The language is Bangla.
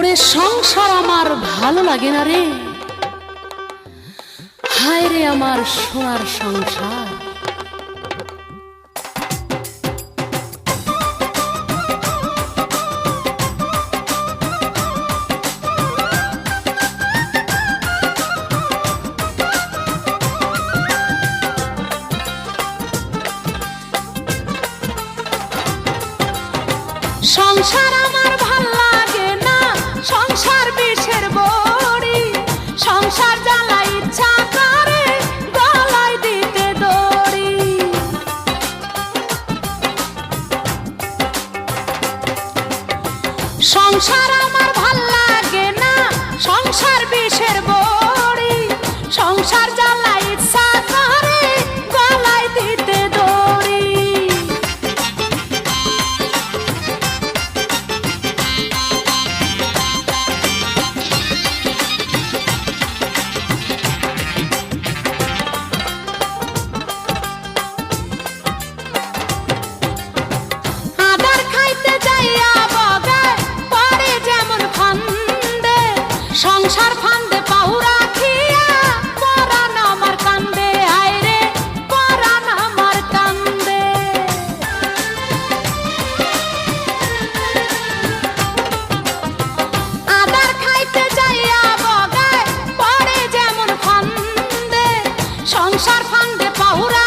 ওরে সংসার আমার ভালো লাগে না রে, হায় রে আমার সোনার সংসার। সংসার আমার ভাল লাগে না, সংসার বিষের বড়ি, সংসার জ্বালা ইচ্ছা করে গলায় দিতে দড়ি। সংসার আমার ভাল লাগে না, সংসার বিষের বড়ি, সংসার জ্বালা ইচ্ছা করে গলায় দিতে দড়ি। সংসার ফান্দে পাউরা খিয়া পরাণ আমার কান্দে, আইরে পরাণ আমার কান্দে। আদার খাইতে যাইয়া বগায় পড়ে যেমন ফান্দে, সংসার ফান্দে পাউরা